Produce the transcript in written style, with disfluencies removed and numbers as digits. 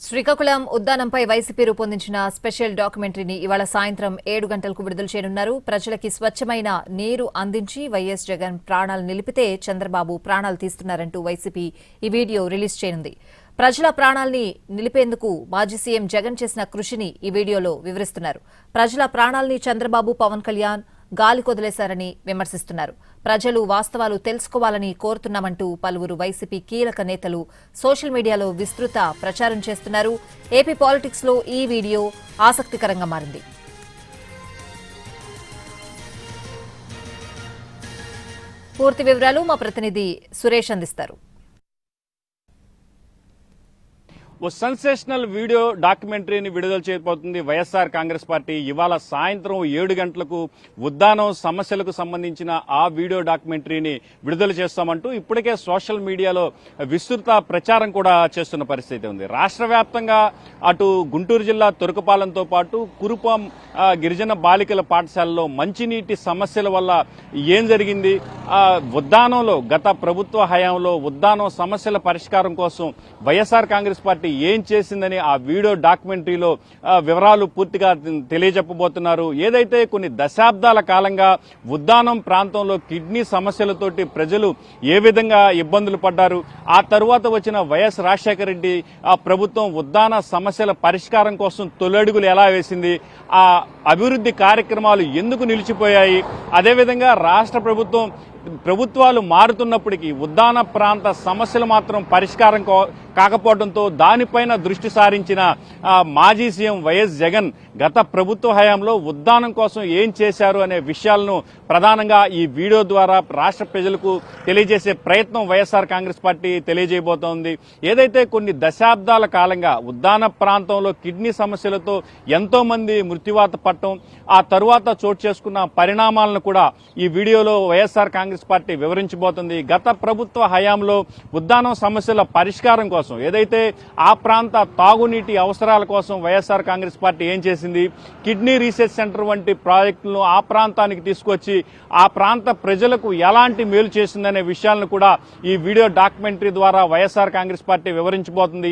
Srikakulam ఉద్దానంపై YCP రూపొందించిన special డాక్యుమెంటరీని ఇవాళ సాయంత్రం 7 గంటలకు విడుదల చేయనున్నారు. ప్రజలకి స్వచ్ఛమైన నీరు అందించి వైఎస్ జగన్ ప్రాణాలు నిలిపితే చంద్రబాబు ప్రాణాలు తీస్తున్నారంటూ వైసీపీ ఈ వీడియో రిలీజ్ చేయనుంది. ప్రజల ప్రాణాల్ని నిలిపేందుకు మాజీ సీఎం జగన్ చేసిన కృషిని ఈ వీడియోలో వివరిస్తున్నారు. ప్రజల ప్రాణాల్ని చంద్రబాబు, పవన్ కళ్యాణ్ గాలి కొదిలేశారని విమర్శిస్తున్నారు. ప్రజలు వాస్తవాలు తెలుసుకోవాలని కోరుతున్నామంటూ పలువురు వైసీపీ కీలక నేతలు సోషల్ మీడియాలో విస్తృత ప్రచారం చేస్తున్నారు. ఏపీ పాలిటిక్స్ లో ఈ వీడియో ఆసక్తికరంగా మారింది. పూర్తి వివరాలు మా ప్రతినిధి సురేష్ అందిస్తారు. ఓ సెన్సేషనల్ వీడియో డాక్యుమెంటరీని విడుదల చేయబోతుంది వైఎస్ఆర్ కాంగ్రెస్ పార్టీ. ఇవాళ సాయంత్రం 7 గంటలకు ఉద్దానం సమస్యలకు సంబంధించిన ఆ వీడియో డాక్యుమెంటరీని విడుదల చేస్తామంటూ ఇప్పటికే సోషల్ మీడియాలో విస్తృత ప్రచారం కూడా చేస్తున్న పరిస్థితి ఉంది. రాష్ట్ర వ్యాప్తంగా అటు గుంటూరు జిల్లా తురకపాలెంతో పాటు కురుపాం గిరిజన బాలికల పాఠశాలలో మంచినీటి సమస్యల వల్ల ఏం జరిగింది, ఉద్దానంలో గత ప్రభుత్వ హయాంలో ఉద్దానం సమస్యల పరిష్కారం కోసం వైఎస్ఆర్ కాంగ్రెస్ పార్టీ ఏం చేసిందని ఆ వీడియో డాక్యుమెంటరీలో వివరాలు పూర్తిగా తెలియజెప్పబోతున్నారు. ఏదైతే కొన్ని దశాబ్దాల కాలంగా ఉద్దానం ప్రాంతంలో కిడ్నీ సమస్యలతోటి ప్రజలు ఏ విధంగా ఇబ్బందులు పడ్డారు, ఆ తరువాత వచ్చిన వైఎస్ రాజశేఖర రెడ్డి ఆ ప్రభుత్వం ఉద్దాన సమస్యల పరిష్కారం కోసం తొలడుగులు ఎలా వేసింది, ఆ అభివృద్ధి కార్యక్రమాలు ఎందుకు నిలిచిపోయాయి, అదేవిధంగా రాష్ట్ర ప్రభుత్వాలు మారుతున్నప్పటికీ ఉద్దాన ప్రాంత సమస్యలు మాత్రం పరిష్కారం కాకపోవడంతో దానిపైన దృష్టి సారించిన మాజీ సీఎం వైఎస్ జగన్ గత ప్రభుత్వ హయాంలో ఉద్దానం కోసం ఏం చేశారు అనే విషయాలను ప్రధానంగా ఈ వీడియో ద్వారా రాష్ట్ర ప్రజలకు తెలియజేసే ప్రయత్నం వైఎస్ఆర్ కాంగ్రెస్ పార్టీ తెలియజేయబోతోంది. ఏదైతే కొన్ని దశాబ్దాల కాలంగా ఉద్దాన ప్రాంతంలో కిడ్నీ సమస్యలతో ఎంతో మంది మృత్యువాత పట్టడం, ఆ తరువాత చోటు చేసుకున్న పరిణామాలను కూడా ఈ వీడియోలో వైఎస్ఆర్ కాంగ్రెస్ పార్టీ వివరించబోతుంది. గత ప్రభుత్వ హయాంలో ఉద్దానం సమస్యల పరిష్కారం కోసం ఏదైతే ఆ ప్రాంత తాగునీటి అవసరాల కోసం వైఎస్ఆర్ కాంగ్రెస్ పార్టీ ఏం చేసింది, కిడ్నీ రీసెర్చ్ సెంటర్ వంటి ప్రాజెక్టులను ఆ ప్రాంతానికి తీసుకొచ్చి ఆ ప్రాంత ప్రజలకు ఎలాంటి మేలు చేసిందనే విషయాలను కూడా ఈ వీడియో డాక్యుమెంటరీ ద్వారా వైఎస్ఆర్ కాంగ్రెస్ పార్టీ వివరించబోతుంది.